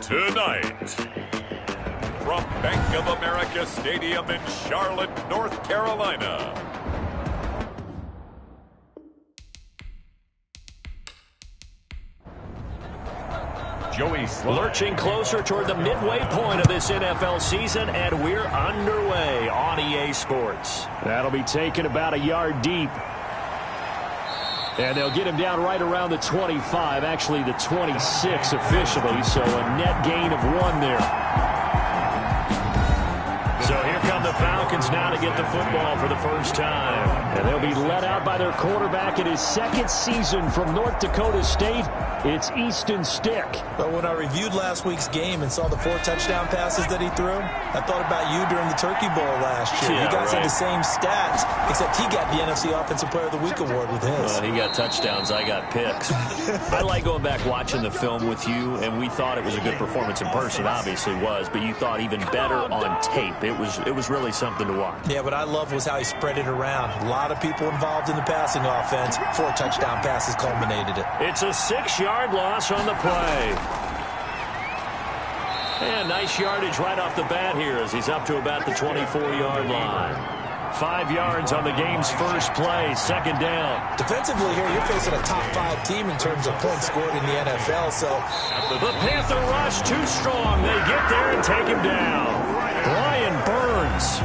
Tonight, from Bank of America Stadium in Charlotte, North Carolina. Joey lurching closer toward the midway point of this NFL season, and we're underway on EA Sports. That'll be taken about a yard deep. And they'll get him down right around the 25, actually the 26 officially, so a net gain of 1 there. So here come the Falcons now to get the football for the first time. And they'll be led out by their quarterback in his second season from North Dakota State. It's Easton Stick. But when I reviewed last week's game and saw the 4 touchdown passes that he threw, I thought about you during the Turkey Bowl last year. Yeah, you guys right. had the same stats, except he got the NFC Offensive Player of the Week award with his. He got touchdowns. I got picks. I like going back watching the film with you, and we thought it was a good performance in person. Obviously was, but you thought even better on tape. It was really something to watch. Yeah, what I loved was how he spread it around. A lot of people involved in the passing offense. 4 touchdown passes culminated it. It's a 6-yard loss on the play. And nice yardage right off the bat here as he's up to about the 24-yard line. 5 yards on the game's first play, second down. Defensively here, you're facing a top 5 team in terms of points scored in the NFL, so the Panther rush too strong. They get there and take him down. Brian Burns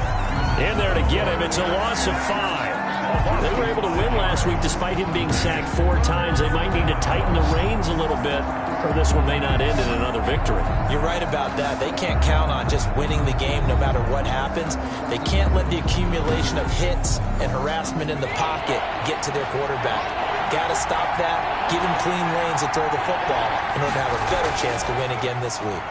in there to get him. It's a loss of 5. They were able to win last week despite him being sacked 4 times. They might need to tighten the reins a little bit, or this one may not end in another victory. You're right about that. They can't count on just winning the game no matter what happens. They can't let the accumulation of hits and harassment in the pocket get to their quarterback. Got to stop that, give him clean lanes to throw the football in order to have a better chance to win again this week.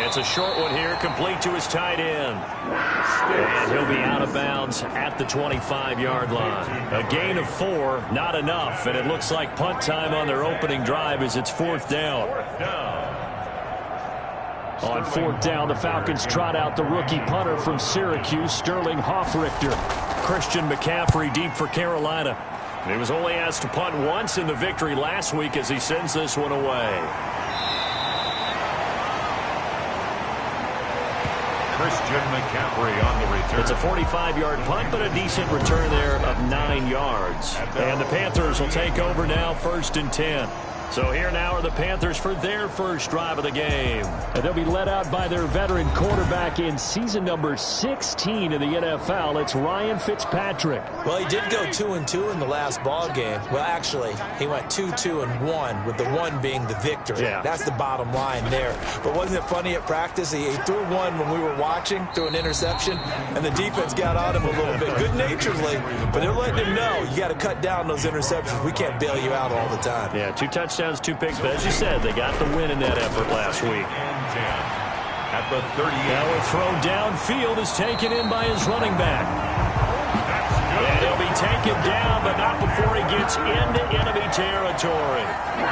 It's a short one here, complete to his tight end. And he'll be out of bounds at the 25-yard line. A gain of 4, not enough, and it looks like punt time on their opening drive as it's 4th down. On 4th down, the Falcons trot out the rookie punter from Syracuse, Sterling Hoffrichter. Christian McCaffrey deep for Carolina. He was only asked to punt once in the victory last week as he sends this one away. Christian McCaffrey on the return. It's a 45-yard punt, but a decent return there of 9 yards. And the Panthers will take over now, 1st and 10. So here now are the Panthers for their first drive of the game. And they'll be led out by their veteran quarterback in season number 16 in the NFL. It's Ryan Fitzpatrick. Well, he did go 2-2 in the last ball game. Well, actually, he went 2-2-1, with the 1 being the victory. Yeah. That's the bottom line there. But wasn't it funny at practice? He threw one when we were watching, threw an interception, and the defense got on him a little bit, good-naturedly. But they're letting him know, you got to cut down those interceptions. We can't bail you out all the time. Yeah, 2 touchdowns, 2 picks, but as you said, they got the win in that effort last week. At the 38. Now a throw downfield is taken in by his running back. And he'll be taken down, but not before he gets into enemy territory.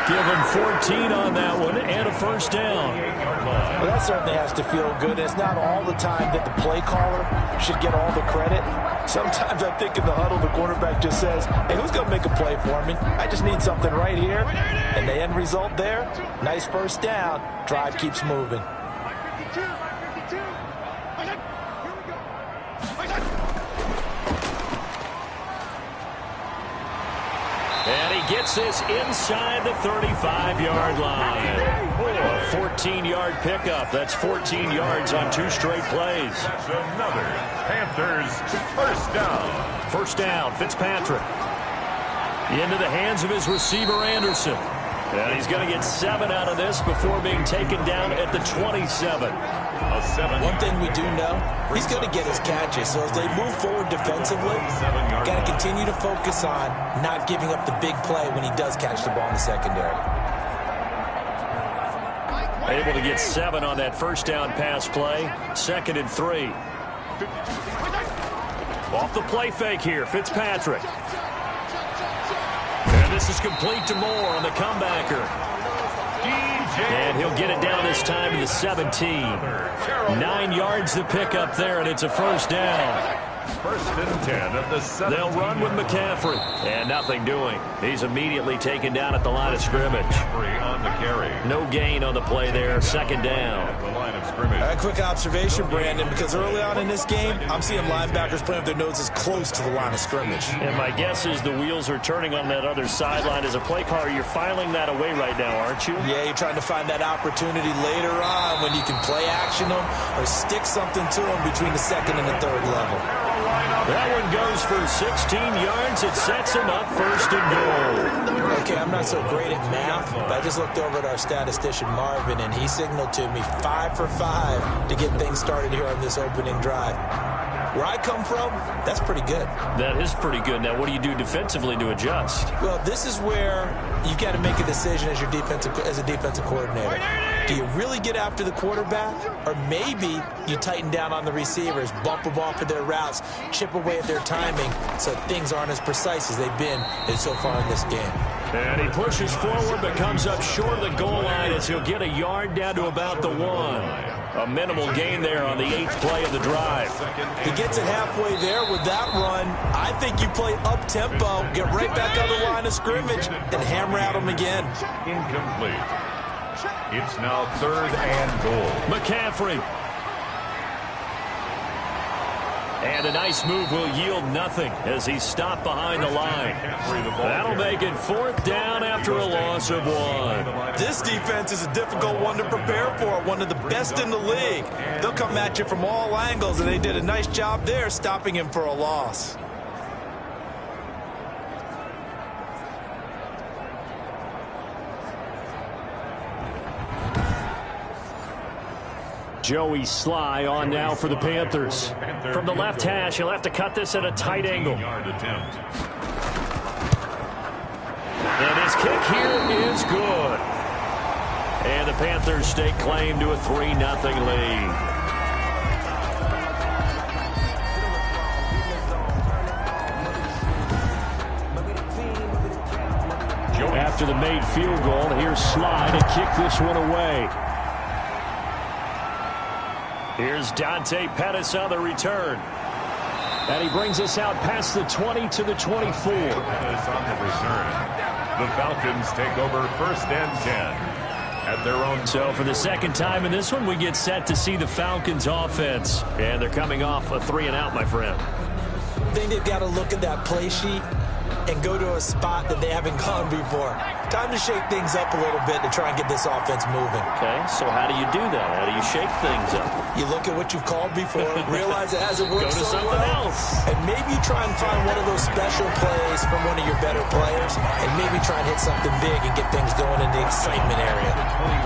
Give him 14 on that one and a first down. Well, that certainly has to feel good. It's not all the time that the play caller should get all the credit. Sometimes I think in the huddle, the quarterback just says, hey, who's going to make a play for me? I just need something right here. And the end result there, nice first down. Drive keeps moving. And he gets this inside the 35-yard line. A 14-yard pickup. That's 14 yards on 2 straight plays. That's another Panthers first down. First down, Fitzpatrick. Into the hands of his receiver, Anderson. And he's going to get 7 out of this before being taken down at the 27. One thing we do know, he's going to get his catches. So as they move forward defensively, got to continue to focus on not giving up the big play when he does catch the ball in the secondary. Able to get 7 on that first down pass play. 2nd and 3. Off the play fake here, Fitzpatrick. And this is complete to Moore on the comebacker. And he'll get it down this time to the 17. 9 yards to pick up there, and it's a first down. First and 10 of the 17. They'll run with McCaffrey. And nothing doing. He's immediately taken down at the line of scrimmage. On the carry. No gain on the play there. Second down. At the line of scrimmage. A quick observation, Brandon, because early on in this game, I'm seeing linebackers playing with their noses close to the line of scrimmage. And my guess is the wheels are turning on that other sideline. As a play caller, you're filing that away right now, aren't you? Yeah, you're trying to find that opportunity later on when you can play action them or stick something to them between the second and the third level. That one goes for 16 yards. It sets him up first and goal. Okay, I'm not so great at math, but I just looked over at our statistician, Marvin, and he signaled to me 5 for 5 to get things started here on this opening drive. Where I come from, that's pretty good. That is pretty good. Now, what do you do defensively to adjust? Well, this is where you got to make a decision as a defensive coordinator. Do you really get after the quarterback, or maybe you tighten down on the receivers, bump them off of their routes, chip away at their timing so things aren't as precise as they've been so far in this game? And he pushes forward but comes up short of the goal line as he'll get a yard down to about the 1. A minimal gain there on the 8th play of the drive. He gets it halfway there with that run. I think you play up-tempo, get right back on the line of scrimmage, and hammer at him again. Incomplete. It's now 3rd and goal. McCaffrey. And a nice move will yield nothing as he's stopped behind the line. That'll make it 4th down after a loss of 1. This defense is a difficult one to prepare for, one of the best in the league. They'll come at you from all angles, and they did a nice job there stopping him for a loss. Joey Sly on now for the Panthers. From the left hash, he'll have to cut this at a tight angle. And his kick here is good. And the Panthers stake claim to a 3-0 lead. After the made field goal, here's Sly to kick this one away. Here's Dante Pettis on the return. And he brings us out past the 20 to the 24. Pettis on the return. The Falcons take over 1st and 10 at their own. So for the second time in this one, we get set to see the Falcons offense. And they're coming off a 3-and-out, my friend. I think they've got to look at that play sheet and go to a spot that they haven't gone before. Time to shake things up a little bit to try and get this offense moving. Okay, so how do you do that? How do you shake things up? You look at what you've called before, realize it hasn't worked Go to so something well, else. and maybe try and find one of those special plays from one of your better players, and maybe try and hit something big and get things going in the excitement area.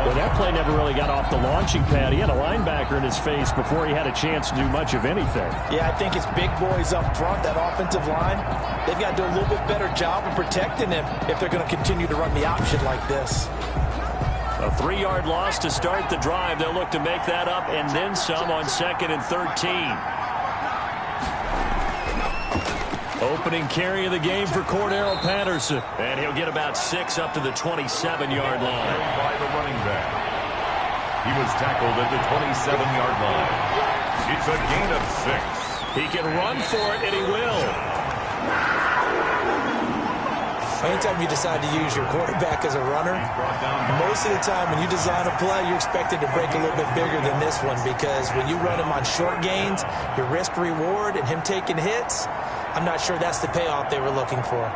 Well, that play never really got off the launching pad. He had a linebacker in his face before he had a chance to do much of anything. Yeah, I think it's big boys up front, that offensive line. They've got to do a little bit better job of protecting him if they're going to continue to run the option like this. A 3-yard loss to start the drive. They'll look to make that up and then some on 2nd and 13. Opening carry of the game for Cordero Patterson. And he'll get about 6 up to the 27-yard line. By the running back. He was tackled at the 27-yard line. It's a gain of 6. He can run for it, and he will. Anytime you decide to use your quarterback as a runner, most of the time when you design a play, you're expected to break a little bit bigger than this one, because when you run him on short gains, your risk-reward and him taking hits, I'm not sure that's the payoff they were looking for.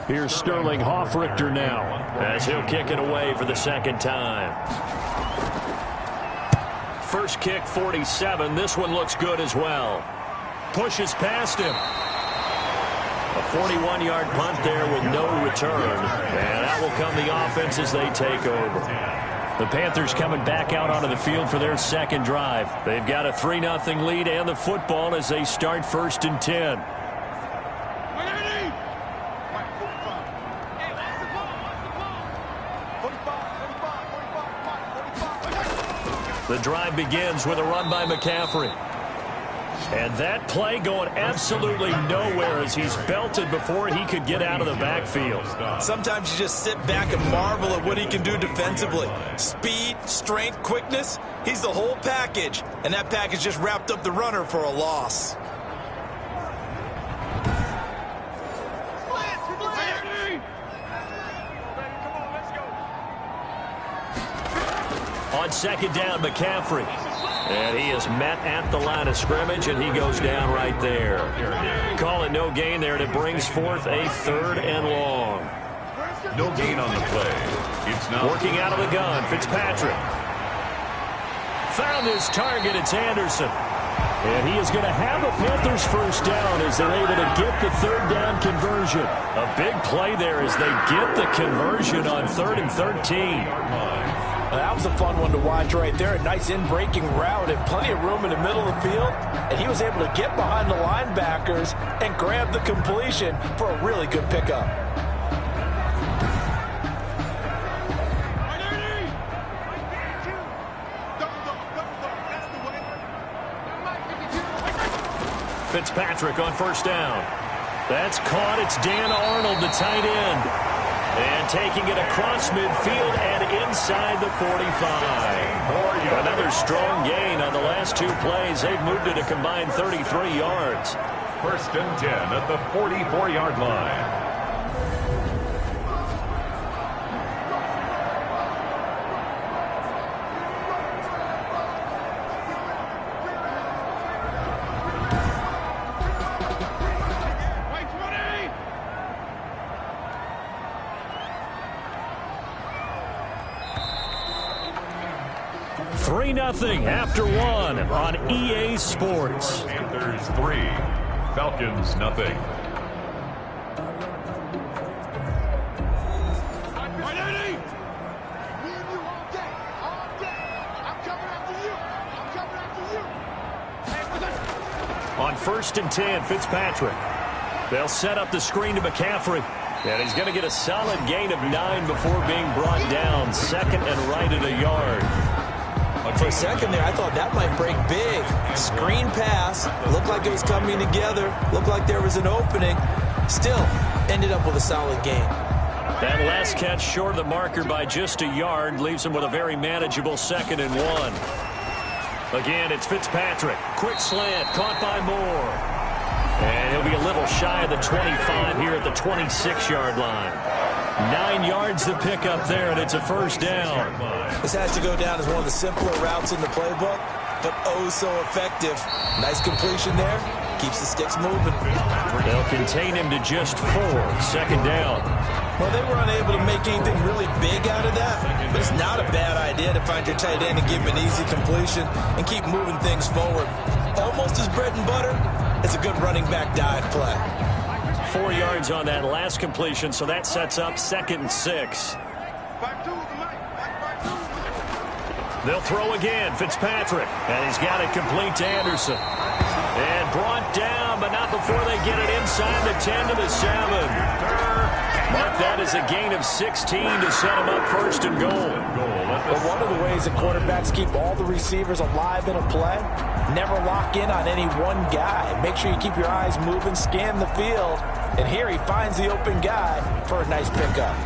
Here's Sterling Hoffrichter now as he'll kick it away for the second time. First kick, 47. This one looks good as well. Pushes past him. A 41-yard punt there with no return. And out will come the offense as they take over. The Panthers coming back out onto the field for their second drive. They've got a 3-0 lead and the football as they start 1st and 10. The drive begins with a run by McCaffrey. And that play going absolutely nowhere as he's belted before he could get out of the backfield. Sometimes you just sit back and marvel at what he can do defensively. Speed, strength, quickness, he's the whole package. And that package just wrapped up the runner for a loss. On second down, McCaffrey. And he is met at the line of scrimmage, and he goes down right there. Call it no gain there, and it brings forth a 3rd and long. No gain on the play. It's now working out of the gun. Fitzpatrick. Found his target. It's Anderson. And he is going to have a Panthers first down as they're able to get the 3rd down conversion. A big play there as they get the conversion on 3rd and 13. That was a fun one to watch right there. A nice in-breaking route and plenty of room in the middle of the field. And he was able to get behind the linebackers and grab the completion for a really good pickup. Fitzpatrick on first down. That's caught. It's Dan Arnold, the tight end. And taking it across midfield and inside the 45. Another strong gain on the last 2 plays. They've moved it a combined 33 yards. 1st and 10 at the 44-yard line. Nothing after 1 on EA Sports. Panthers 3, Falcons nothing. On 1st and 10, Fitzpatrick. They'll set up the screen to McCaffrey. And he's going to get a solid gain of 9 before being brought down. 2nd and right at a yard. For a second there, I thought that might break big. Screen pass. Looked like it was coming together. Looked like there was an opening. Still, ended up with a solid gain. That last catch short of the marker by just a yard leaves him with a very manageable 2nd and 1. Again, it's Fitzpatrick. Quick slant, caught by Moore. And he'll be a little shy of the 25 here at the 26-yard line. 9 yards to pick up there, and it's a first down. This has to go down as one of the simpler routes in the playbook, but oh so effective. Nice completion there. Keeps the sticks moving. They'll contain him to just 4. Second down. Well, they were unable to make anything really big out of that, but it's not a bad idea to find your tight end and give him an easy completion and keep moving things forward. Almost as bread and butter as a good running back dive play. 4 yards on that last completion, so that sets up 2nd and 6. They'll throw again, Fitzpatrick, and he's got it complete to Anderson. And brought down, but not before they get it inside the 10 to the 7. Mark that as a gain of 16 to set him up 1st and goal. Well, one of the ways that quarterbacks keep all the receivers alive in a play, never lock in on any one guy. Make sure you keep your eyes moving, scan the field. And here he finds the open guy for a nice pickup.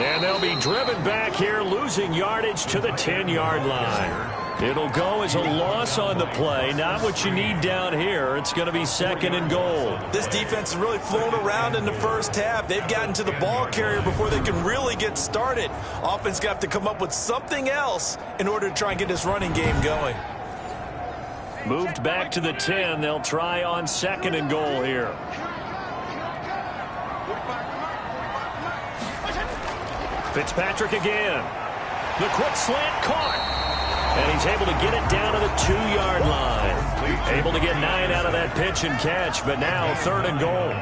And they'll be driven back here, losing yardage to the 10-yard line. It'll go as a loss on the play. Not what you need down here. It's going to be 2nd and goal. This defense has really flown around in the first half. They've gotten to the ball carrier before they can really get started. Offense got to come up with something else in order to try and get this running game going. Moved back to the 10. They'll try on 2nd and goal here. Fitzpatrick again. The quick slant caught. And he's able to get it down to the 2-yard line. Able to get 9 out of that pitch and catch, but now 3rd and goal.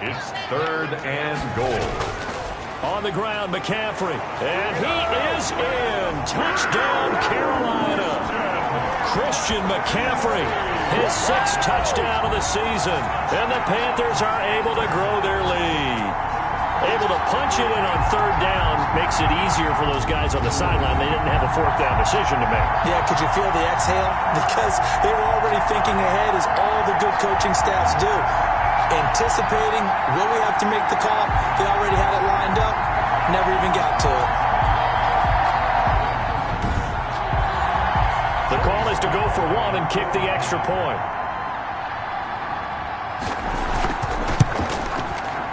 It's 3rd and goal. On the ground, McCaffrey. And he is in. Touchdown, Carolina. Christian McCaffrey, his 6th touchdown of the season. And the Panthers are able to grow their lead. Able to punch it in on 3rd down makes it easier for those guys on the sideline. They didn't have a 4th down decision to make. Yeah, could you feel the exhale? Because they were already thinking ahead, as all the good coaching staffs do. Anticipating, will we have to make the call? They already had it lined up, never even got to it. The call is to go for 1 and kick the extra point.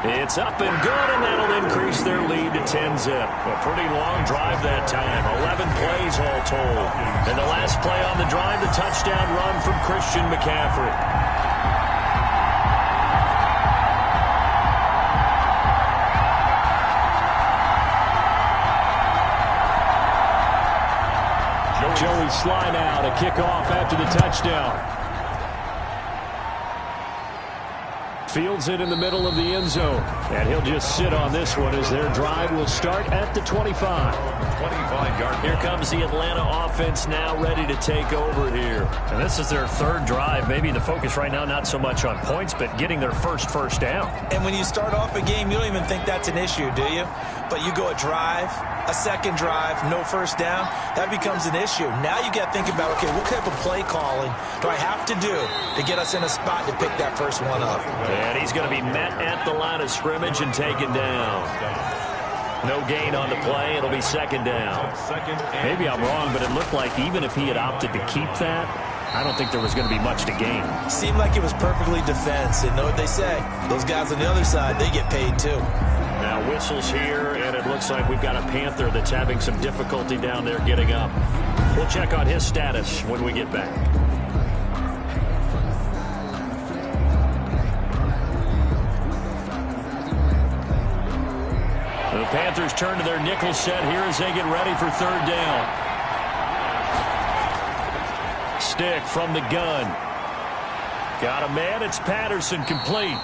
It's up and good, and that'll increase their lead to 10-zip. A pretty long drive that time, 11 plays all told. And the last play on the drive, the touchdown run from Christian McCaffrey. Joey Slye now to kick off after the touchdown. Fields it in the middle of the end zone. And he'll just sit on this one as their drive will start at the 25. 25-yard. Here comes the Atlanta offense now ready to take over here. And this is their 3rd drive. Maybe the focus right now not so much on points, but getting their first down. And when you start off a game, you don't even think that's an issue, do you? But you go a drive, a 2nd drive, no 1st down, that becomes an issue. Now you got to think about, okay, what type of play calling do I have to do to get us in a spot to pick that first one up? And he's going to be met at the line of scrimmage and taken down. No gain on the play. It'll be 2nd down. Maybe I'm wrong, but it looked like even if he had opted to keep that, I don't think there was going to be much to gain. Seemed like it was perfectly defense. And know what they say? Those guys on the other side, they get paid too. Now whistles here, and it looks like we've got a Panther that's having some difficulty down there getting up. We'll check on his status when we get back. The Panthers turn to their nickel set here as they get ready for 3rd down. Stick from the gun. Got a man. It's Patterson, complete.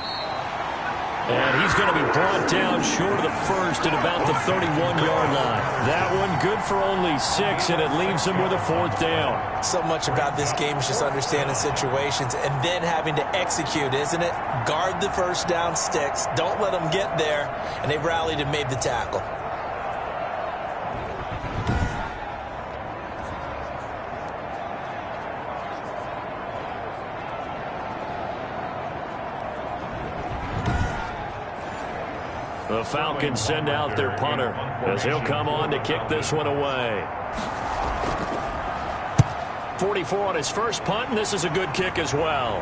And he's going to be brought down short of the first at about the 31-yard line. That one good for only 6, and it leaves him with a 4th down. So much about this game is just understanding situations and then having to execute, isn't it? Guard the 1st down sticks. Don't let them get there. And they rallied and made the tackle. The Falcons send out their punter as he'll come on to kick this one away. 44 on his first punt, and this is a good kick as well.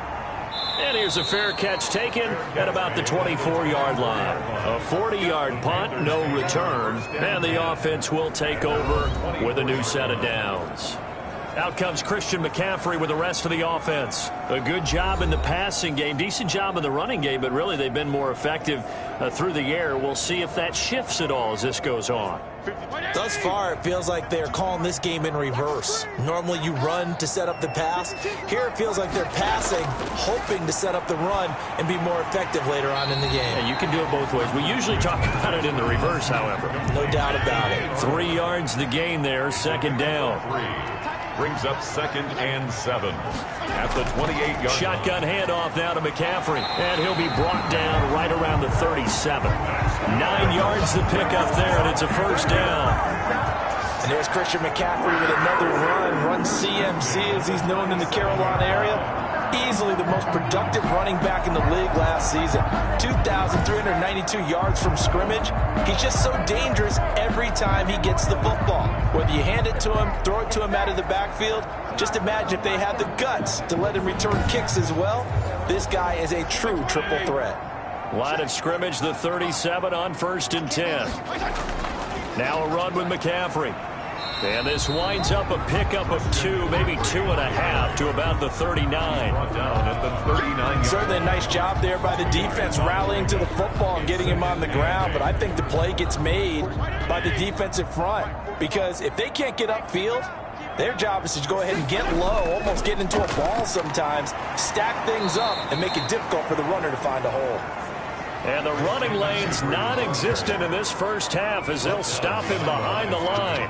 And here's a fair catch taken at about the 24-yard line. A 40-yard punt, no return, and the offense will take over with a new set of downs. Out comes Christian McCaffrey with the rest of the offense. A good job in the passing game, decent job in the running game, but really they've been more effective through the air. We'll see if that shifts at all as this goes on. Thus far, it feels like they're calling this game in reverse. Normally you run to set up the pass. Here it feels like they're passing, hoping to set up the run and be more effective later on in the game. Yeah, you can do it both ways. We usually talk about it in the reverse, however. No doubt about it. 3 yards the gain there, 2nd down. Brings up 2nd and 7 at the 28-yard line. Shotgun handoff now to McCaffrey, and he'll be brought down right around the 37. 9 yards the pickup there, and it's a 1st down. And there's Christian McCaffrey with another run CMC as he's known in the Carolina area. Easily the most productive running back in the league last season. 2,392 yards from scrimmage. He's just so dangerous every time he gets the football. Whether you hand it to him, throw it to him out of the backfield, just imagine if they had the guts to let him return kicks as well. This guy is a true triple threat. Line of scrimmage, the 37 on 1st and 10. Now a run with McCaffrey. And this winds up a pickup of 2, maybe 2.5 to about the 39. Down at the 39. Certainly a nice job there by the defense rallying to the football and getting him on the ground. But I think the play gets made by the defensive front. Because if they can't get upfield, their job is to go ahead and get low, almost get into a ball sometimes, stack things up, and make it difficult for the runner to find a hole. And the running lane's non-existent in this first half as they'll stop him behind the line.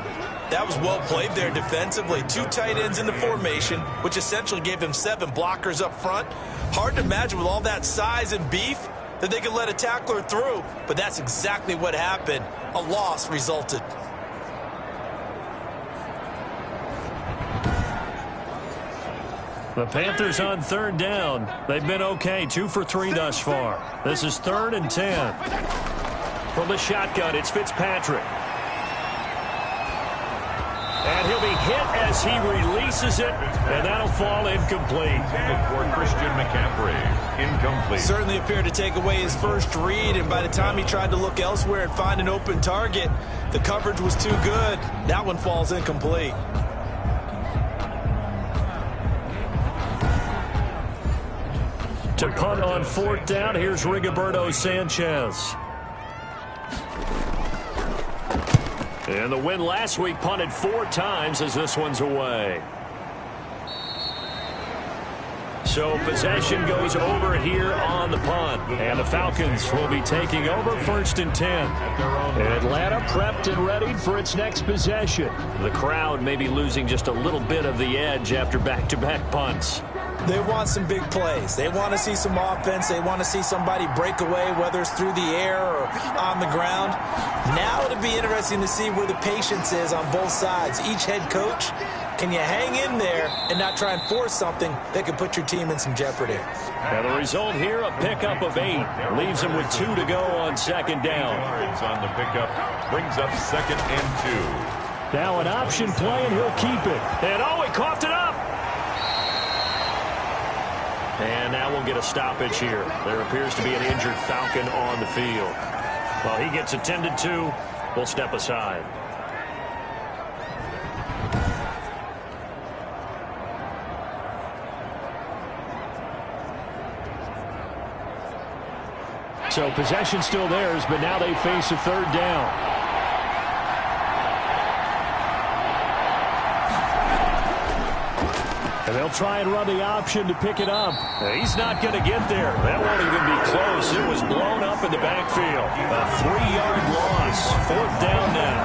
That was well played there defensively. 2 tight ends in the formation, which essentially gave them 7 blockers up front. Hard to imagine with all that size and beef that they could let a tackler through, but that's exactly what happened. A loss resulted. The Panthers on 3rd down. They've been okay, 2 for 3 thus far. This is 3rd and 10. From the shotgun, it's Fitzpatrick. And he'll be hit as he releases it, and that'll fall incomplete. For Christian McCaffrey, incomplete. Certainly appeared to take away his first read, and by the time he tried to look elsewhere and find an open target, the coverage was too good. That one falls incomplete. To punt on 4th down, here's Rigoberto Sanchez. And the win last week punted 4 times as this one's away. So possession goes over here on the punt. And the Falcons will be taking over 1st and 10. Atlanta prepped and ready for its next possession. The crowd may be losing just a little bit of the edge after back-to-back punts. They want some big plays. They want to see some offense. They want to see somebody break away, whether it's through the air or on the ground. Now it'll be interesting to see where the patience is on both sides. Each head coach, can you hang in there and not try and force something that could put your team in some jeopardy? And the result here, a pickup of 8. Leaves them with 2 to go on 2nd down. On the pickup, brings up 2nd and 2. Now an option play, and he'll keep it. And oh, he coughed it up. And now we'll get a stoppage here. There appears to be an injured Falcon on the field. While he gets attended to, we'll step aside. So possession still theirs, but now they face a 3rd down. And they'll try and run the option to pick it up. He's not going to get there. That won't even be close. It was blown up in the backfield. A 3-yard loss. 4th down now.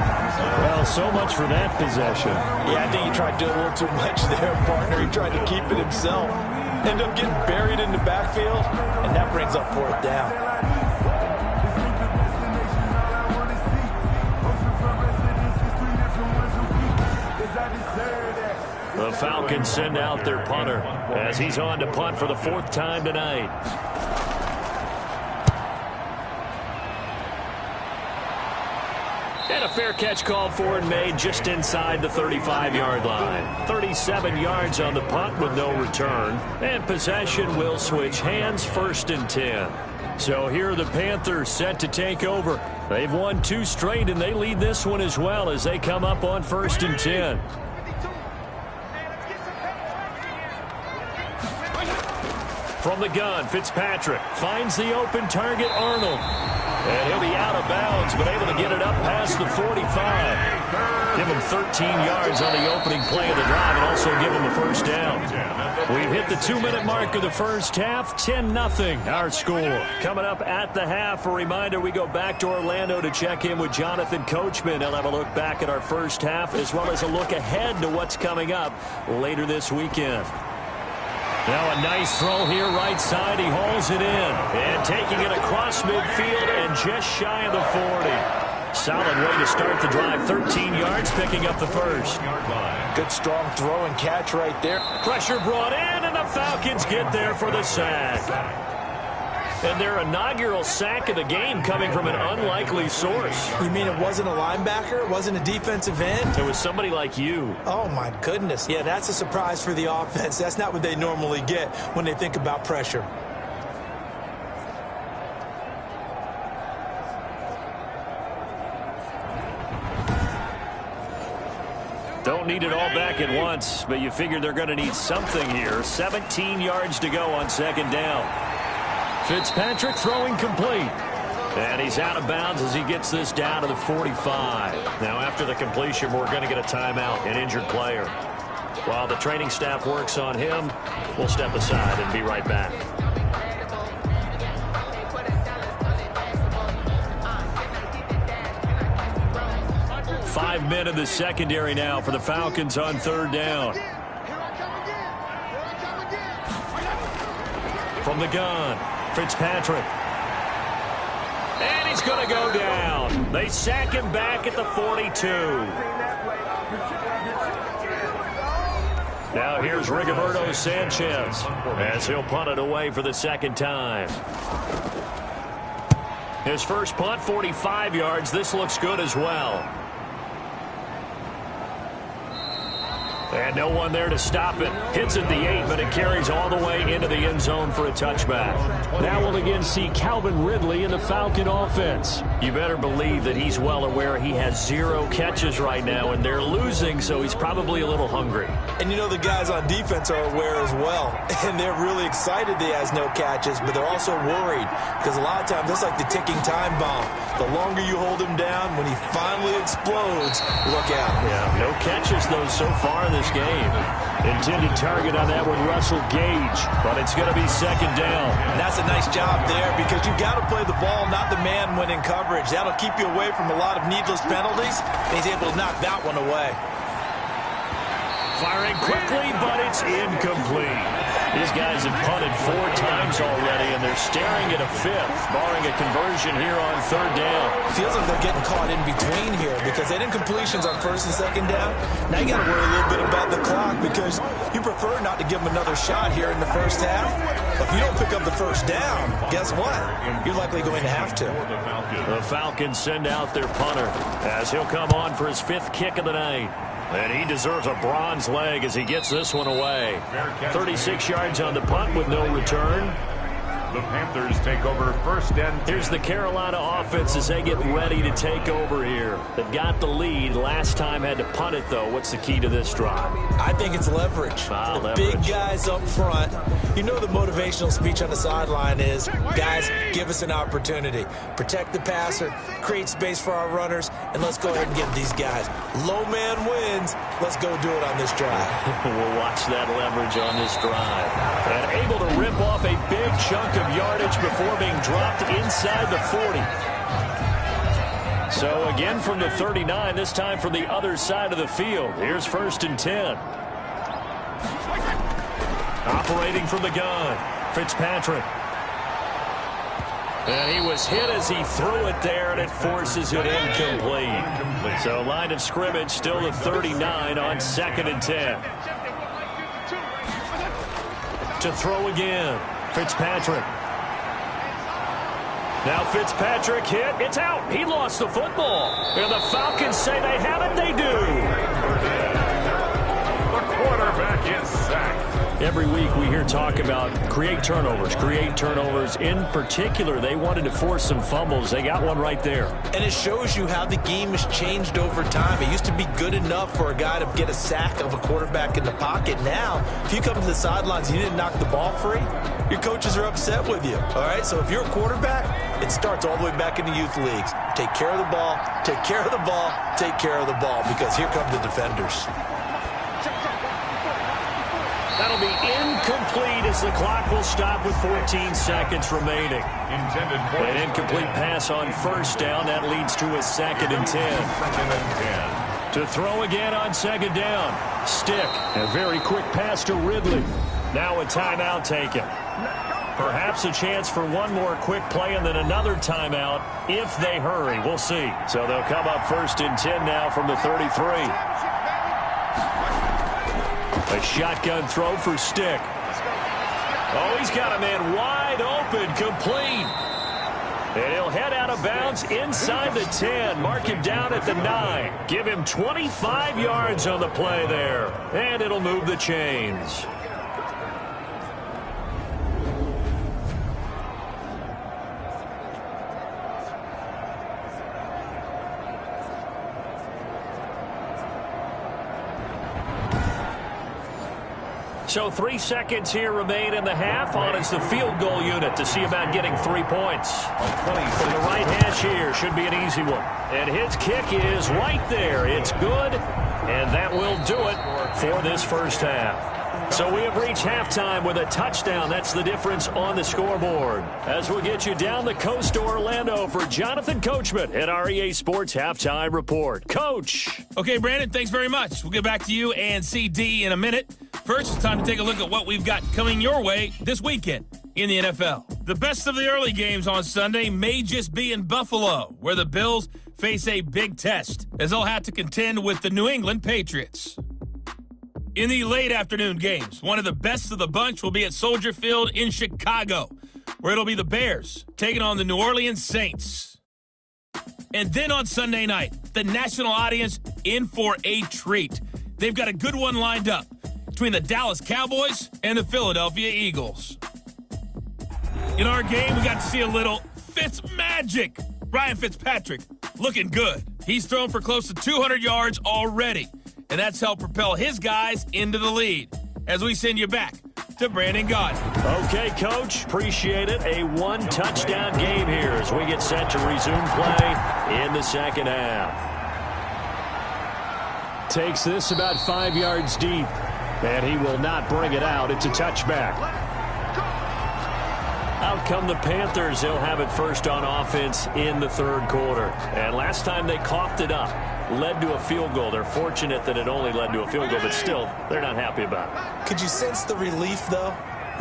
Well, so much for that possession. Yeah, I think he tried to do a little too much there, partner. He tried to keep it himself. Ended up getting buried in the backfield, and that brings up 4th down. The Falcons send out their punter as he's on to punt for the 4th time tonight. And a fair catch called for and made just inside the 35-yard line. 37 yards on the punt with no return. And possession will switch hands, 1st and 10. So here are the Panthers set to take over. They've won 2 straight, and they lead this one as well as they come up on 1st and 10. From the gun, Fitzpatrick finds the open target, Arnold. And he'll be out of bounds, but able to get it up past the 45. Give him 13 yards on the opening play of the drive and also give him a 1st down. We've hit the 2-minute mark of the first half, 10-0 our score. Coming up at the half, a reminder, we go back to Orlando to check in with Jonathan Coachman. He'll have a look back at our first half as well as a look ahead to what's coming up later this weekend. Now a nice throw here right side. He hauls it in. And taking it across midfield and just shy of the 40. Solid way to start the drive. 13 yards, picking up the 1st. Good strong throw and catch right there. Pressure brought in, and the Falcons get there for the sack. And their inaugural sack of the game coming from an unlikely source. You mean it wasn't a linebacker? It wasn't a defensive end? It was somebody like you. Oh, my goodness. Yeah, that's a surprise for the offense. That's not what they normally get when they think about pressure. Don't need it all back at once, but you figure they're going to need something here. 17 yards to go on 2nd down. Fitzpatrick throwing complete. And he's out of bounds as he gets this down to the 45. Now after the completion, we're going to get a timeout, an injured player. While the training staff works on him, we'll step aside and be right back. 5 men in the secondary now for the Falcons on 3rd down. From the gun, Fitzpatrick. And he's going to go down. They sack him back at the 42. Now here's Rigoberto Sanchez as he'll punt it away for the 2nd time. His first punt, 45 yards. This looks good as well. And no one there to stop it. Hits at the 8, but it carries all the way into the end zone for a touchback. Now we'll again see Calvin Ridley in the Falcon offense. You better believe that he's well aware he has 0 catches right now, and they're losing, so he's probably a little hungry. And you know the guys on defense are aware as well. And they're really excited that he has no catches, but they're also worried because a lot of times it's like the ticking time bomb. The longer you hold him down, when he finally explodes, look out. Yeah, no catches, though, so far in this game. Intended target on that one, Russell Gage, but it's going to be 2nd down. And that's a nice job there because you've got to play the ball, not the man when in coverage. That'll keep you away from a lot of needless penalties, and he's able to knock that one away. Firing quickly, but it's incomplete. These guys have punted 4 times already, and they're staring at a 5th, barring a conversion here on 3rd down. Feels like they're getting caught in between here because they didn't incompletions on 1st and 2nd down. Now you got to worry a little bit about the clock because you prefer not to give them another shot here in the first half. But if you don't pick up the 1st down, guess what? You're likely going to have to. The Falcons send out their punter as he'll come on for his 5th kick of the night. And he deserves a bronze leg as he gets this one away. 36 yards on the punt with no return. The Panthers take over 1st and 10. Here's the Carolina offense as they get ready to take over here. They've got the lead. Last time had to punt it, though. What's the key to this drive? I think it's leverage. Leverage. Big guys up front. You know the motivational speech on the sideline is, guys, give us an opportunity. Protect the passer, create space for our runners, and let's go ahead and get these guys. Low man wins. Let's go do it on this drive. We'll watch that leverage on this drive. And able to rip off a big chunk of yardage before being dropped inside the 40. So again from the 39, this time from the other side of the field. Here's 1st and 10. Operating from the gun, Fitzpatrick. And he was hit as he threw it there, and it forces it incomplete. So line of scrimmage still at 39 on 2nd and 10. To throw again, Fitzpatrick. Now Fitzpatrick hit. It's out. He lost the football. And the Falcons say they have it. They do. The quarterback is sacked. Every week we hear talk about create turnovers. In particular, they wanted to force some fumbles. They got one right there. And it shows you how the game has changed over time. It used to be good enough for a guy to get a sack of a quarterback in the pocket. Now, if you come to the sidelines and you didn't knock the ball free, your coaches are upset with you. All right? So if you're a quarterback, it starts all the way back in the youth leagues. Take care of the ball, take care of the ball, take care of the ball, because here come the defenders. That'll be incomplete as the clock will stop with 14 seconds remaining. An incomplete pass on 1st down. That leads to a 2nd and 10. To throw again on 2nd down. Stick. A very quick pass to Ridley. Now a timeout taken. Perhaps a chance for one more quick play and then another timeout if they hurry. We'll see. So they'll come up 1st and 10 now from the 33. A shotgun throw for Stick. Oh, he's got a man wide open, complete. And he'll head out of bounds inside the 10. Mark him down at the 9. Give him 25 yards on the play there. And it'll move the chains. So 3 seconds here remain in the half. On is the field goal unit to see about getting 3 points. From the right hash here should be an easy one. And his kick is right there. It's good. And that will do it for this first half. So we have reached halftime with a touchdown. That's the difference on the scoreboard. As we'll get you down the coast to Orlando for Jonathan Coachman at our EA Sports Halftime Report. Coach. Okay, Brandon, thanks very much. We'll get back to you and CD in a minute. First, it's time to take a look at what we've got coming your way this weekend in the NFL. The best of the early games on Sunday may just be in Buffalo, where the Bills face a big test, as they'll have to contend with the New England Patriots. In the late afternoon games, one of the best of the bunch will be at Soldier Field in Chicago, where it'll be the Bears taking on the New Orleans Saints. And then on Sunday night, the national audience in for a treat. They've got a good one lined up between the Dallas Cowboys and the Philadelphia Eagles. In our game, we got to see a little Fitz magic. Ryan Fitzpatrick looking good. He's thrown for close to 200 yards already, and that's helped propel his guys into the lead. As we send you back to Brandon Gaudin. Okay, Coach. Appreciate it. A one-touchdown game here as we get set to resume play in the second half. Takes this about 5 yards deep, and he will not bring it out. It's a touchback. Out come the Panthers. They'll have it first on offense in the third quarter. And last time they coughed it up, led to a field goal. They're fortunate that it only led to a field goal, but still, they're not happy about it. Could you sense the relief, though,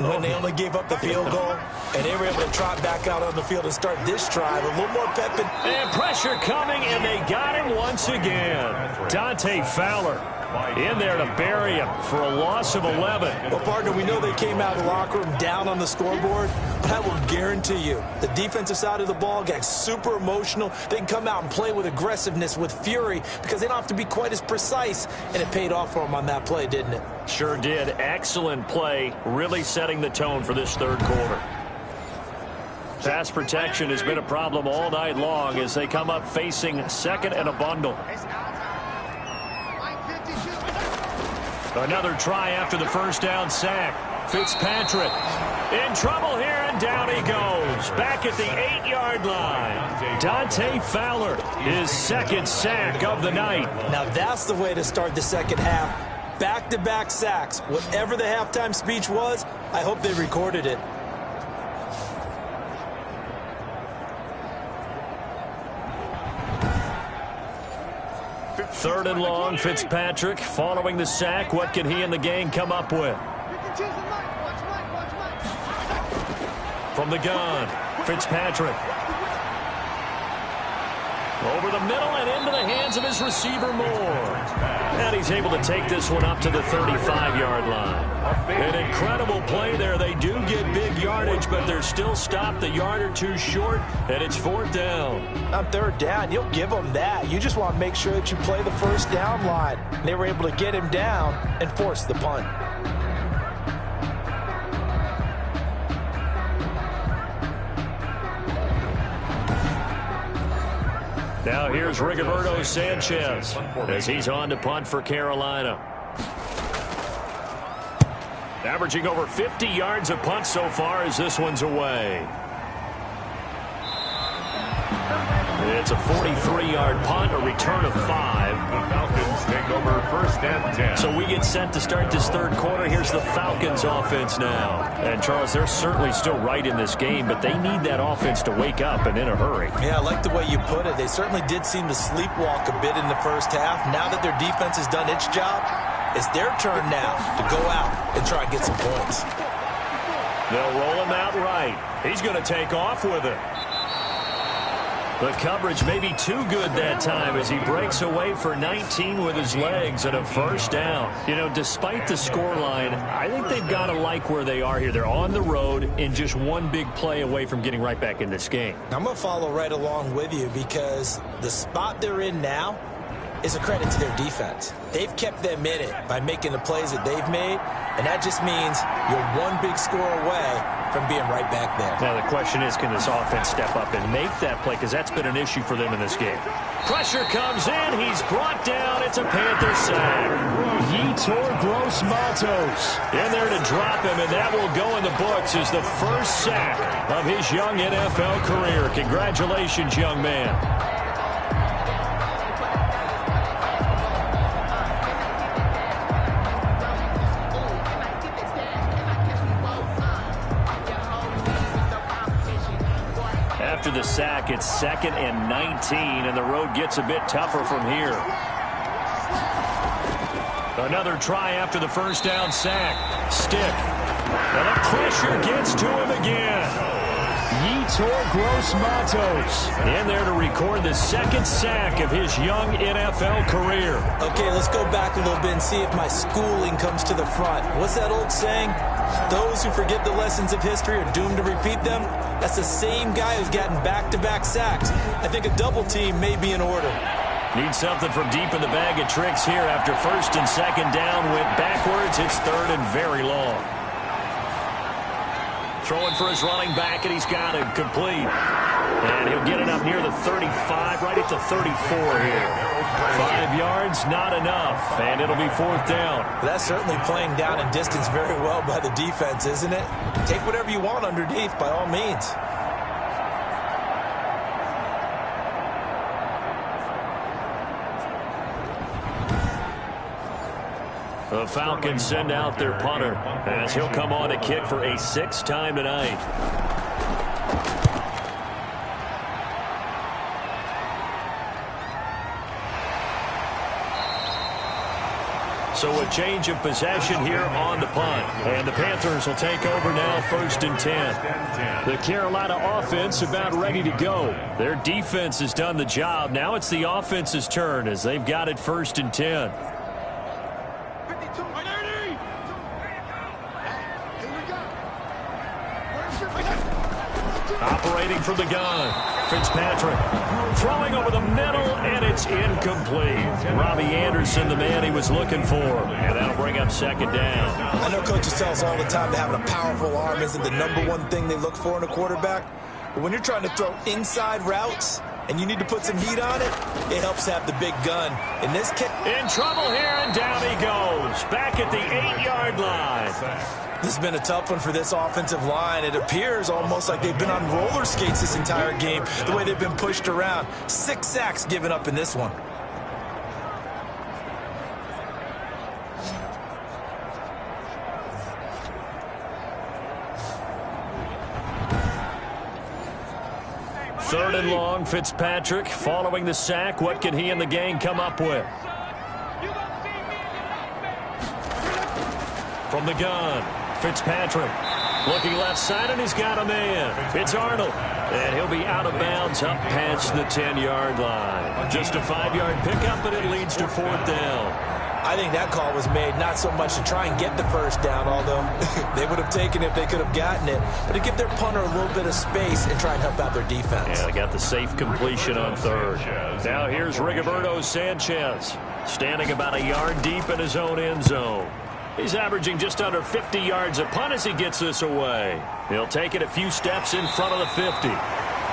when they only gave up the field goal and they were able to trot back out on the field and start this drive a little more pep? And pressure coming, and they got him once again. Dante Fowler in there to bury him for a loss of 11. Well, partner, we know they came out of the locker room down on the scoreboard, but I will guarantee you the defensive side of the ball gets super emotional. They can come out and play with aggressiveness, with fury, because they don't have to be quite as precise, and it paid off for them on that play, didn't it? Sure did. Excellent play, really setting the tone for this third quarter. Pass protection has been a problem all night long as they come up facing second and a bundle. Another try after the first down sack. Fitzpatrick in trouble here, and down he goes. Back at the 8-yard line. Dante Fowler, his second sack of the night. Now that's the way to start the second half. Back-to-back sacks. Whatever the halftime speech was, I hope they recorded it. Third and long, Fitzpatrick following the sack. What can he and the gang come up with? From the gun, Fitzpatrick. Over the middle and into the hands of his receiver, Moore. And he's able to take this one up to the 35-yard line. An incredible play there. They do get big yardage, but they're still stopped a yard or two short, and it's fourth down. On third down, you'll give them that. You just want to make sure that you play the first down line. They were able to get him down and force the punt. Now here's Rigoberto Sanchez as he's on to punt for Carolina. Averaging over 50 yards a punt so far as this one's away. It's a 43-yard punt, a return of 5. The Falcons take over first and 10. So we get set to start this third quarter. Here's the Falcons offense now. And, Charles, they're certainly still right in this game, but they need that offense to wake up and in a hurry. Yeah, I like the way you put it. They certainly did seem to sleepwalk a bit in the first half. Now that their defense has done its job, it's their turn now to go out and try and get some points. They'll roll him out right. He's going to take off with it. The coverage may be too good that time as he breaks away for 19 with his legs and a first down. You know, despite the scoreline, I think they've got to like where they are here. They're on the road and just one big play away from getting right back in this game. I'm going to follow right along with you because the spot they're in now is a credit to their defense. They've kept them in it by making the plays that they've made, and that just means you're one big score away from being right back there. Now, the question is, can this offense step up and make that play? Because that's been an issue for them in this game. Pressure comes in. He's brought down. It's a Panther sack. Yetur Gross-Matos In there to drop him, and that will go in the books as the first sack of his young NFL career. Congratulations, young man. after the sack. It's 2nd and 19, and the road gets a bit tougher from here. Another try after the first down sack. Stick. And the pressure gets to him again. Yetur Gross-Matos in there to record the 2nd sack of his young NFL career. Okay, let's go back a little bit and see if my schooling comes to the front. What's that old saying? Those who forget the lessons of history are doomed to repeat them. That's the same guy who's gotten back-to-back sacks. I think a double team may be in order. Need something from deep in the bag of tricks here after 1st and 2nd down. Went backwards. It's 3rd and very long. Throwing for his running back, and he's got it complete. And he'll get it up near the 35, right at the 34 here. 5 yards, not enough, and it'll be 4th down. That's certainly playing down and distance very well by the defense, isn't it? Take whatever you want underneath, by all means. The Falcons send out their punter as he'll come on to kick for a 6th time tonight. So a change of possession here on the punt. And the Panthers will take over now, 1st and 10. The Carolina offense about ready to go. Their defense has done the job. Now it's the offense's turn as they've got it 1st and 10. Operating from the gun, Fitzpatrick throwing over the middle, and it's incomplete. Robbie Anderson, the man he was looking for, and that'll bring up 2nd down. I know coaches tell us all the time that having a powerful arm isn't the #1 thing they look for in a quarterback, but when you're trying to throw inside routes and you need to put some heat on it, it helps to have the big gun. In this case, in trouble here, and down he goes, back at the 8-yard line. This has been a tough one for this offensive line. It appears almost like they've been on roller skates this entire game, the way they've been pushed around. 6 sacks given up in this one. Third and long, Fitzpatrick following the sack. What can he and the gang come up with? From the gun, Fitzpatrick looking left side, and he's got a man. It's Arnold, and he'll be out of bounds up past the 10-yard line. Just a 5-yard pickup, but it leads to 4th down. I think that call was made not so much to try and get the 1st down, although they would have taken it if they could have gotten it, but to give their punter a little bit of space and try and help out their defense. Yeah, they got the safe completion on 3rd. Now here's Rigoberto Sanchez, standing about a yard deep in his own end zone. He's averaging just under 50 yards a punt as he gets this away. He'll take it a few steps in front of the 50.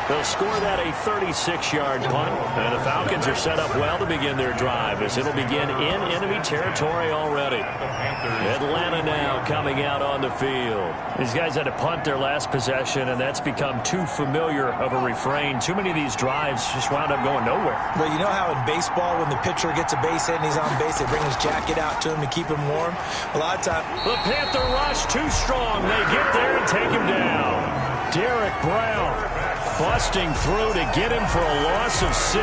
They'll score that a 36-yard punt, and the Falcons are set up well to begin their drive as it'll begin in enemy territory already. Atlanta now coming out on the field. These guys had to punt their last possession, and that's become too familiar of a refrain. Too many of these drives just wound up going nowhere. But you know how in baseball, when the pitcher gets a base hit and he's on base, they bring his jacket out to him to keep him warm? A lot of times, the Panther rush too strong. They get there and take him down. Derek Brown busting through to get him for a loss of 6.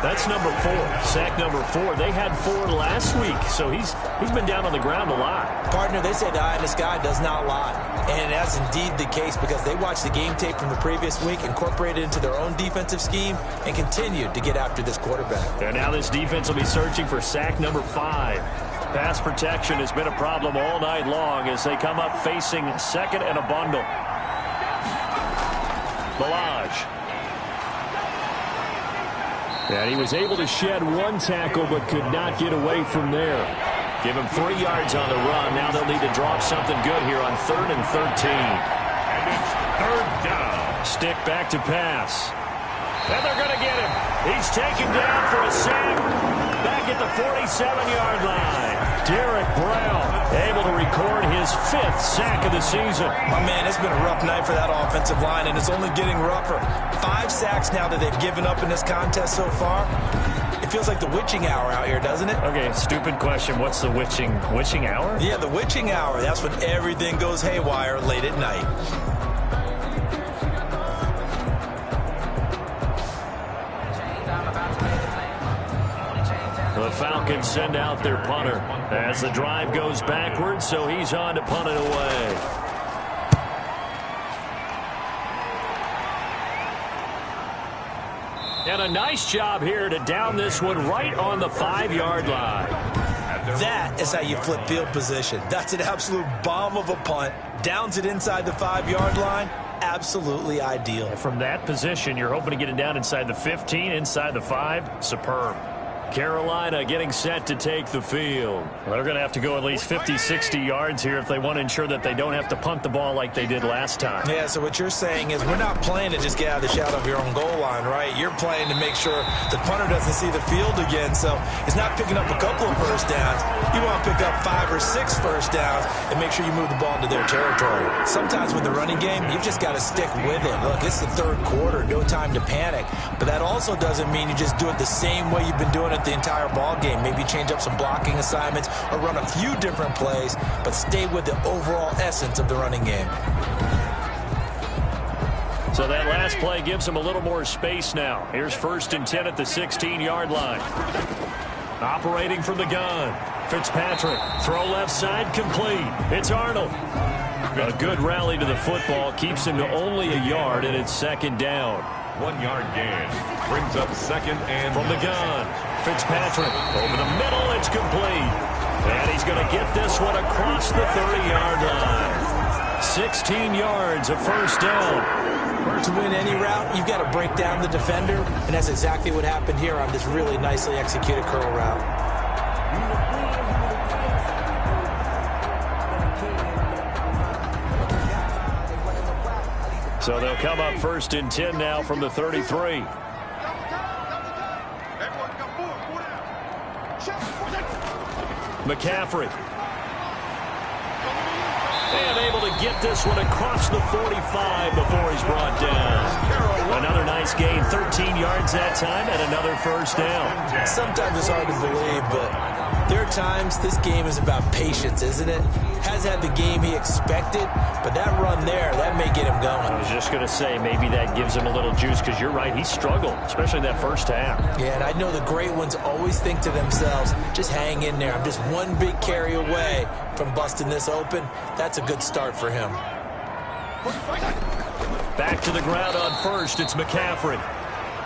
That's number 4. Sack number 4. They had 4 last week, so he's been down on the ground a lot. Partner, they say the eye in the sky does not lie. And that's indeed the case because they watched the game tape from the previous week, incorporated it into their own defensive scheme, and continued to get after this quarterback. And now this defense will be searching for sack number 5. Pass protection has been a problem all night long as they come up facing 2nd and a bundle. Balaj. And he was able to shed 1 tackle but could not get away from there. Give him 3 yards on the run. Now they'll need to drop something good here on 3rd and 13. And it's 3rd down. Stick back to pass. And they're going to get him. He's taken down for a sack. Back at the 47-yard line. Derek Brown able to record his 5th sack of the season. My man, it's been a rough night for that offensive line, and it's only getting rougher. 5 sacks now that they've given up in this contest so far. It feels like the witching hour out here, doesn't it? Okay, stupid question. What's the witching hour? Yeah, the witching hour. That's when everything goes haywire late at night. Falcons send out their punter as the drive goes backwards, so he's on to punt it away. And a nice job here to down this one right on the 5-yard line. That is how you flip field position. That's an absolute bomb of a punt. Downs it inside the 5-yard line. Absolutely ideal. From that position, you're hoping to get it down inside the 15, inside the 5. Superb. Carolina getting set to take the field. Well, they're going to have to go at least 50, 60 yards here if they want to ensure that they don't have to punt the ball like they did last time. Yeah, so what you're saying is we're not playing to just get out of the shadow of your own goal line, right? You're playing to make sure the punter doesn't see the field again. So it's not picking up a couple of first downs. You want to pick up 5 or 6 first downs and make sure you move the ball into their territory. Sometimes with the running game, you've just got to stick with it. Look, it's the third quarter, no time to panic. But that also doesn't mean you just do it the same way you've been doing it the entire ball game. Maybe change up some blocking assignments or run a few different plays, but stay with the overall essence of the running game. So that last play gives them a little more space now. Here's 1st and 10 at the 16-yard line. Operating from the gun. Fitzpatrick, throw left side, complete. It's Arnold. A good rally to the football keeps him to only a yard, and it's 2nd down. 1-yard gain. Brings up 2nd and from the gun. Fitzpatrick over the middle. It's complete. And he's going to get this one across the 30-yard line. 16 yards, a 1st down. To win any route, you've got to break down the defender, and that's exactly what happened here on this really nicely executed curl route. So they'll come up 1st and 10 now from the 33. McCaffrey. And able to get this one across the 45 before he's brought down. Another nice gain, 13 yards that time, and another 1st down. Sometimes it's hard to believe, but there are times this game is about patience, isn't it? Has had the game he expected, but that run there, that may get him going. I was just going to say, maybe that gives him a little juice, because you're right, he struggled, especially in that 1st half. Yeah, and I know the great ones always think to themselves, just hang in there. I'm just one big carry away from busting this open. That's a good start for him. Back to the ground on 1st, it's McCaffrey.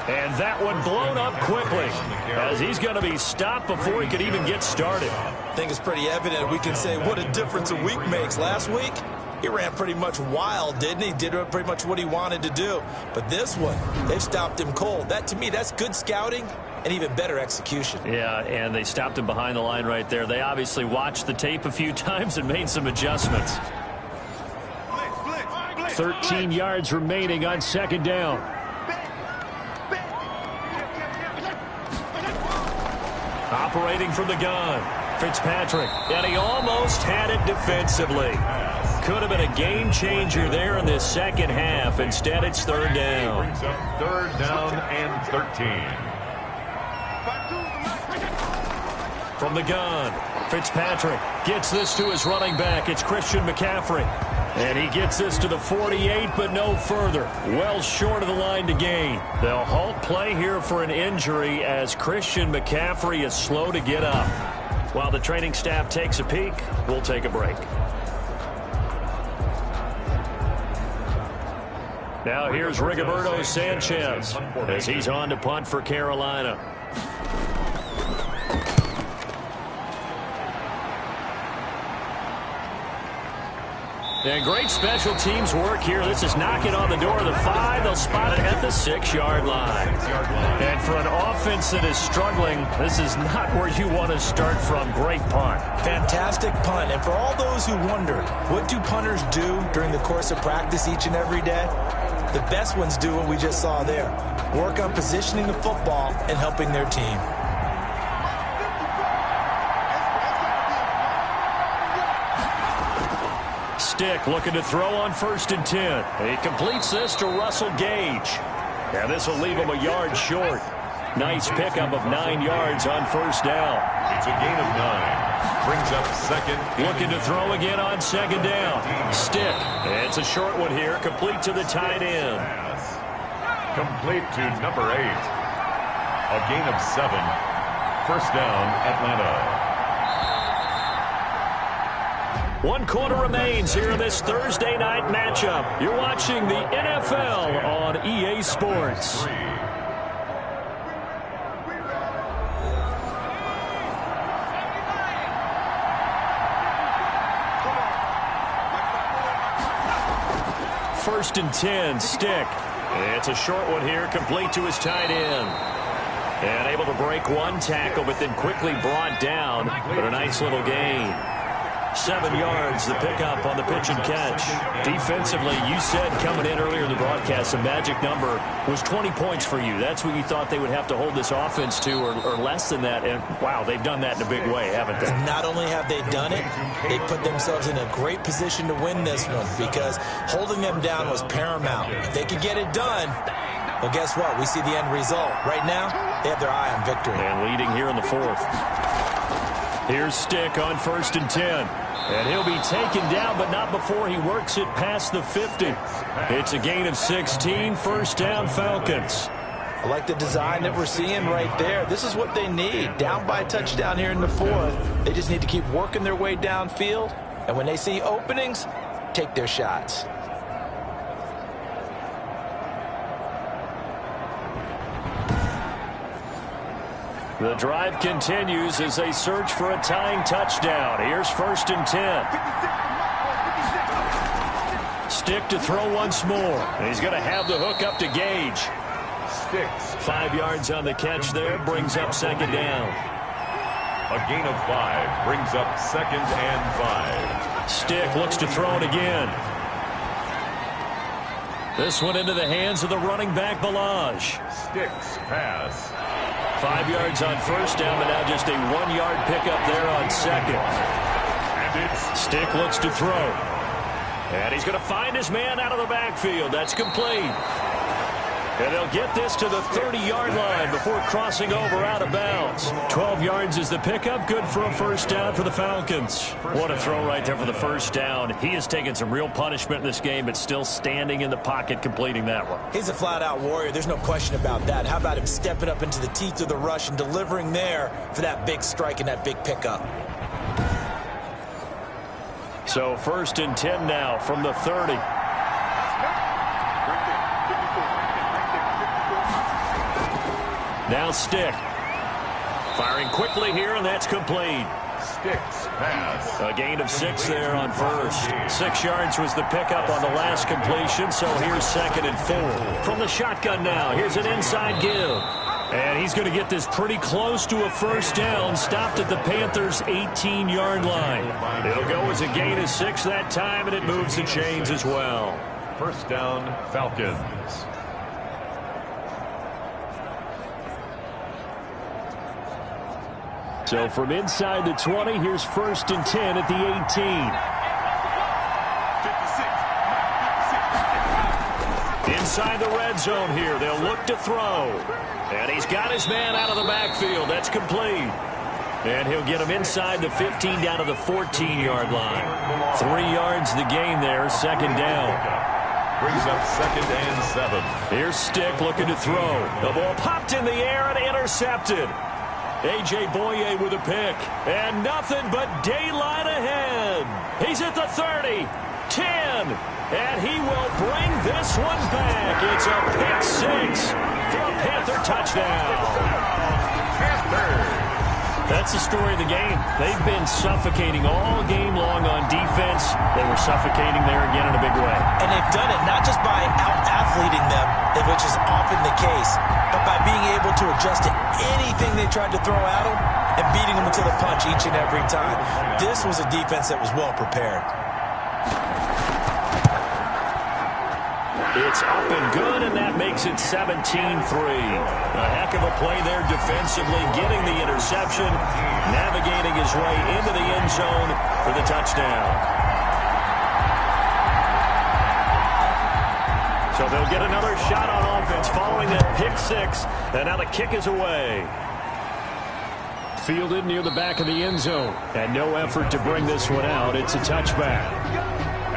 And that one blown up quickly as he's going to be stopped before he could even get started. I think it's pretty evident. We can say what a difference a week makes. Last week, he ran pretty much wild, didn't he? Did pretty much what he wanted to do. But this one, they've stopped him cold. That, to me, that's good scouting and even better execution. Yeah, and they stopped him behind the line right there. They obviously watched the tape a few times and made some adjustments. 13 yards remaining on 2nd down. Operating from the gun, Fitzpatrick, and he almost had it defensively. Could have been a game changer there in this 2nd half. Instead, it's 3rd down. 3rd down and 13. From the gun, Fitzpatrick gets this to his running back. It's Christian McCaffrey. And he gets this to the 48, but no further. Well short of the line to gain. They'll halt play here for an injury as Christian McCaffrey is slow to get up. While the training staff takes a peek, we'll take a break. Now here's Rigoberto Sanchez as he's on to punt for Carolina. And great special teams work here. This is knocking on the door of the 5. They'll spot it at the 6-yard line. And for an offense that is struggling, this is not where you want to start from. Great punt. Fantastic punt. And for all those who wonder, what do punters do during the course of practice each and every day? The best ones do what we just saw there. Work on positioning the football and helping their team. Stick looking to throw on 1st and 10. He completes this to Russell Gage. And this will leave him a yard short. Nice pickup of 9 yards on 1st down. It's a gain of 9. Brings up 2nd. Looking to throw again on 2nd down. Stick. It's a short one here. Complete to the tight end. Complete to number 8. A gain of 7. First down, Atlanta. 1 quarter remains here in this Thursday night matchup. You're watching the NFL on EA Sports. First and 10, Stick. It's a short one here, complete to his tight end. And able to break one tackle, but then quickly brought down. But a nice little gain. 7 yards, the pickup on the pitch and catch. Defensively, you said coming in earlier in the broadcast, the magic number was 20 points for you. That's what you thought they would have to hold this offense to, or less than that. And, wow, they've done that in a big way, haven't they? Not only have they done it, they put themselves in a great position to win this one because holding them down was paramount. If they could get it done, well, guess what? We see the end result. Right now, they have their eye on victory. And leading here in the 4th. Here's Stick on 1st and 10. And he'll be taken down, but not before he works it past the 50. It's a gain of 16, first down Falcons. I like the design that we're seeing right there. This is what they need. Down by a touchdown here in the 4th. They just need to keep working their way downfield. And when they see openings, take their shots. The drive continues as they search for a tying touchdown. Here's 1st and 10. Stick to throw once more. And he's going to have the hook up to Gage. Sticks. 5 yards on the catch there. Brings up 2nd down. A gain of 5 brings up 2nd and 5. Stick looks to throw it again. This one into the hands of the running back, Balaj. Sticks pass. 5 yards on 1st down, but now just a 1-yard pickup there on 2nd. And it's Stick looks to throw. And he's going to find his man out of the backfield. That's complete. And they'll get this to the 30-yard line before crossing over out of bounds. 12 yards is the pickup. Good for a first down for the Falcons. What a throw right there for the first down. He has taken some real punishment in this game, but still standing in the pocket completing that one. He's a flat-out warrior. There's no question about that. How about him stepping up into the teeth of the rush and delivering there for that big strike and that big pickup? So 1st and 10 now from the 30. Now Stick. Firing quickly here, and that's complete. Sticks pass. A gain of 6 there on 1st. 6 yards was the pickup on the last completion, so here's 2nd and 4. From the shotgun now, here's an inside give. And he's going to get this pretty close to a first down, stopped at the Panthers' 18-yard line. It'll go as a gain of 6 that time, and it moves the chains as well. First down, Falcons. So from inside the 20, here's 1st and 10 at the 18. Inside the red zone here, they'll look to throw. And he's got his man out of the backfield. That's complete. And he'll get him inside the 15 down to the 14-yard line. 3 yards the gain there, 2nd down. Brings up 2nd and 7. Here's Stick looking to throw. The ball popped in the air and intercepted. A.J. Boye with a pick. And nothing but daylight ahead. He's at the 30, 10, and he will bring this one back. It's a pick 6 for a Panther touchdown. That's the story of the game. They've been suffocating all game long on defense. They were suffocating there again in a big way. And they've done it not just by out-athleting them, which is often the case, but by being able to adjust to anything they tried to throw at them and beating them to the punch each and every time. This was a defense that was well prepared. It's up and good, and that makes it 17-3. A heck of a play there defensively, getting the interception, navigating his way into the end zone for the touchdown. So they'll get another shot on offense following that pick 6, and now the kick is away. Fielded near the back of the end zone, and no effort to bring this one out. It's a touchback.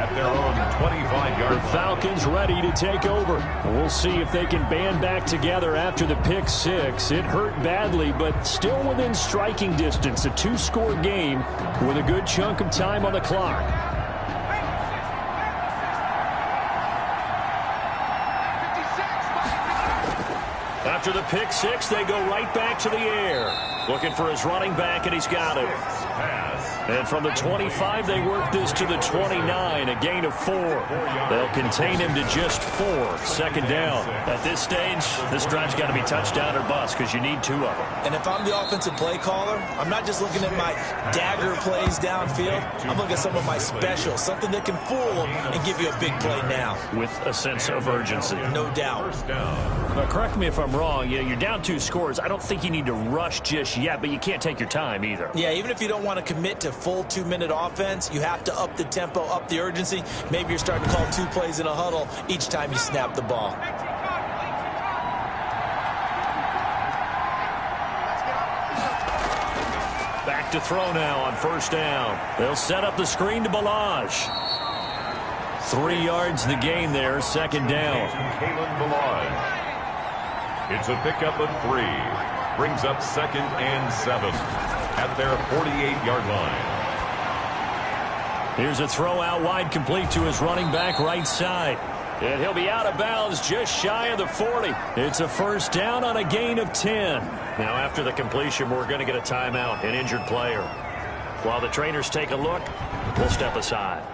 At at their own 25-yard The line. Falcons ready to take over. We'll see if they can band back together after the pick six. It hurt badly, but still within striking distance. A two-score game with a good chunk of time on the clock. After the pick six, they go right back to the air. Looking for his running back, and he's got it. And from the 25, they work this to the 29, a gain of 4. They'll contain him to just 4. Second down. At this stage, this drive's got to be touchdown or bust because you need 2 of them. And if I'm the offensive play caller, I'm not just looking at my dagger plays downfield. I'm looking at some of my specials, something that can fool them and give you a big play now. With a sense of urgency. No doubt. Now, correct me if I'm wrong. You're down 2 scores. I don't think you need to rush just yet, but you can't take your time either. Yeah, even if you don't want to commit to full 2-minute offense, you have to up the tempo, up the urgency. Maybe you're starting to call 2 plays in a huddle each time you snap the ball. Back to throw now on first down. They'll set up the screen to Balaj. 3 yards the gain there, second down. It's a pickup of 3. Brings up 2nd and 7 at their 48-yard line. Here's a throw out wide, complete to his running back right side. And he'll be out of bounds just shy of the 40. It's a first down on a gain of 10. Now after the completion, we're going to get a timeout, an injured player. While the trainers take a look, we'll step aside.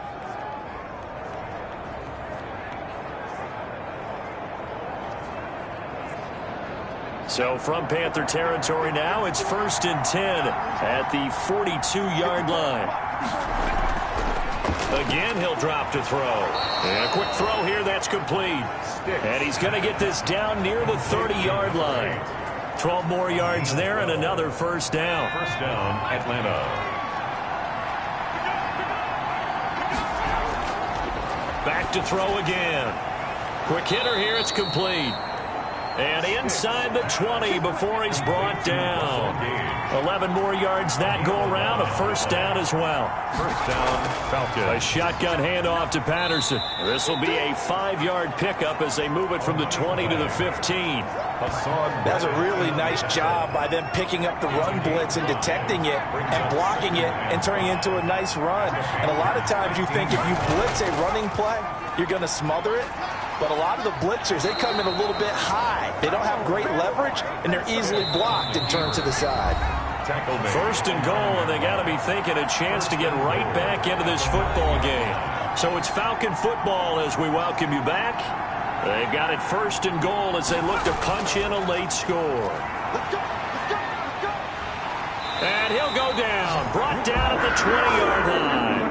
So from Panther territory now, it's 1st and 10 at the 42-yard line. Again, he'll drop to throw. And a quick throw here, that's complete. And he's going to get this down near the 30-yard line. 12 more yards there and another first down. First down, Atlanta. Back to throw again. Quick hitter here, it's complete. And inside the 20 before he's brought down. 11 more yards that go around, a first down as well. First down, Falcons. A shotgun handoff to Patterson. This will be a 5-yard pickup as they move it from the 20 to the 15. That's a really nice job by them picking up the run blitz and detecting it and blocking it and turning it into a nice run. And a lot of times you think if you blitz a running play, you're going to smother it. But a lot of the blitzers, they come in a little bit high. They don't have great leverage, and they're easily blocked and turned to the side. First and goal, and they got to be thinking a chance to get right back into this football game. So it's Falcon football as we welcome you back. They've got it 1st and goal as they look to punch in a late score. And he'll go down, brought down at the 20-yard line.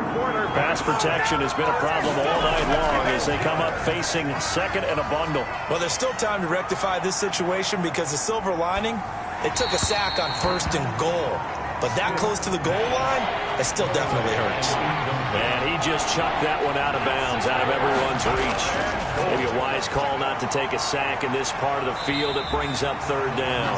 Pass protection has been a problem all night long as they come up facing 2nd and a bundle. Well, there's still time to rectify this situation because the silver lining, they took a sack on 1st and goal. But that close to the goal line, it still definitely hurts. And he just chucked that one out of bounds, out of everyone's reach. Maybe a wise call not to take a sack in this part of the field. It brings up 3rd down.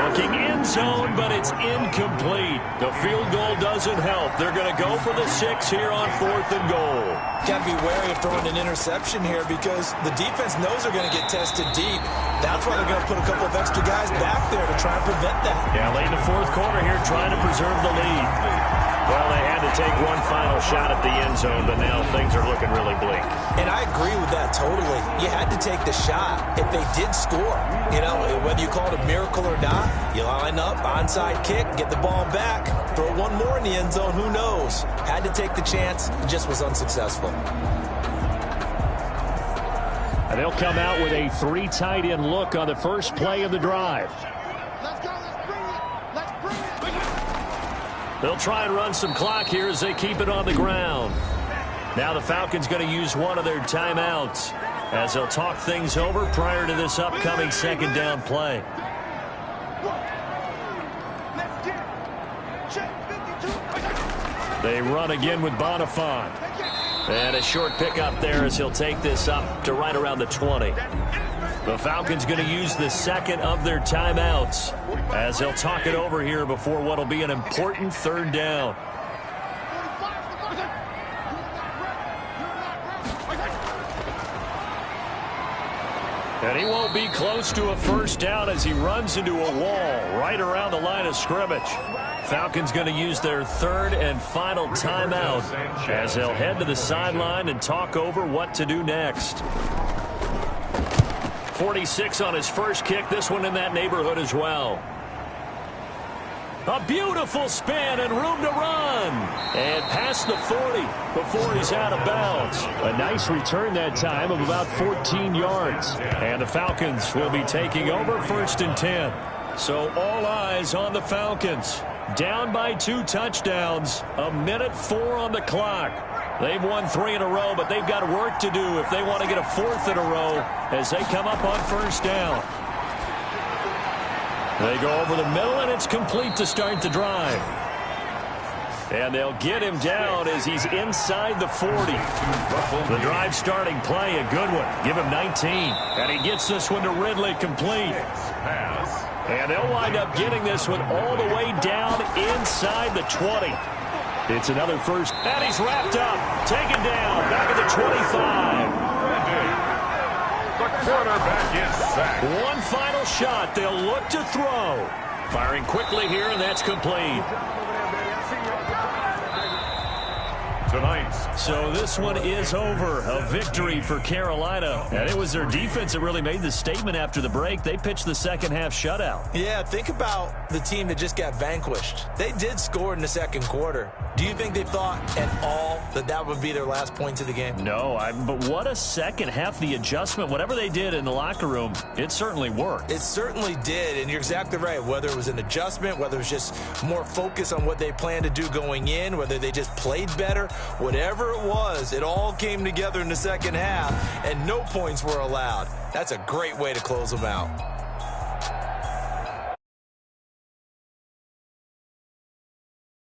Looking end zone, but it's incomplete. The field goal doesn't help. They're going to go for the 6 here on 4th and goal. Got to be wary of throwing an interception here because the defense knows they're going to get tested deep. That's why they're going to put a couple of extra guys back there to try and prevent that. Yeah, late in the 4th quarter here trying to preserve the lead. Well, they had to take one final shot at the end zone, but now things are looking really bleak. And I agree with that totally. You had to take the shot if they did score. You know, whether you call it a miracle or not, you line up, onside kick, get the ball back, throw one more in the end zone, who knows? Had to take the chance, just was unsuccessful. And they'll come out with a 3 tight end look on the first play of the drive. They'll try and run some clock here as they keep it on the ground. Now the Falcons going to use one of their timeouts as they'll talk things over prior to this upcoming 2nd down play. They run again with Bonifant. And a short pickup there as he'll take this up to right around the 20. The Falcons going to use the 2nd of their timeouts as they'll talk it over here before what will be an important 3rd down. And he won't be close to a first down as he runs into a wall right around the line of scrimmage. Falcons going to use their third and final timeout as they'll head to the sideline and talk over what to do next. 46 on his first kick. This one in that neighborhood as well. A beautiful spin and room to run. And past the 40 before he's out of bounds. A nice return that time of about 14 yards. And the Falcons will be taking over 1st and 10. So all eyes on the Falcons. Down by 2 touchdowns. 1:04 on the clock. They've won 3 in a row, but they've got work to do if they want to get a 4th in a row as they come up on first down. They go over the middle, and it's complete to start the drive. And they'll get him down as he's inside the 40. The drive starting play, a good one. Give him 19. And he gets this one to Ridley complete. And they'll wind up getting this one all the way down inside the 20. It's another first. And he's wrapped up. Taken down. Back at the 25. The quarterback is sacked. One final shot. They'll look to throw. Firing quickly here, and that's complete. Tonight. So this one is over. A victory for Carolina. And it was their defense that really made the statement after the break. They pitched the second half shutout. Yeah, think about the team that just got vanquished. They did score in the second quarter. Do you think they thought at all that that would be their last points of the game? No, but what a second half. The adjustment, whatever they did in the locker room, it certainly worked. It certainly did, and you're exactly right. Whether it was an adjustment, whether it was just more focus on what they planned to do going in, whether they just played better, whatever it was, it all came together in the second half, and no points were allowed. That's a great way to close them out.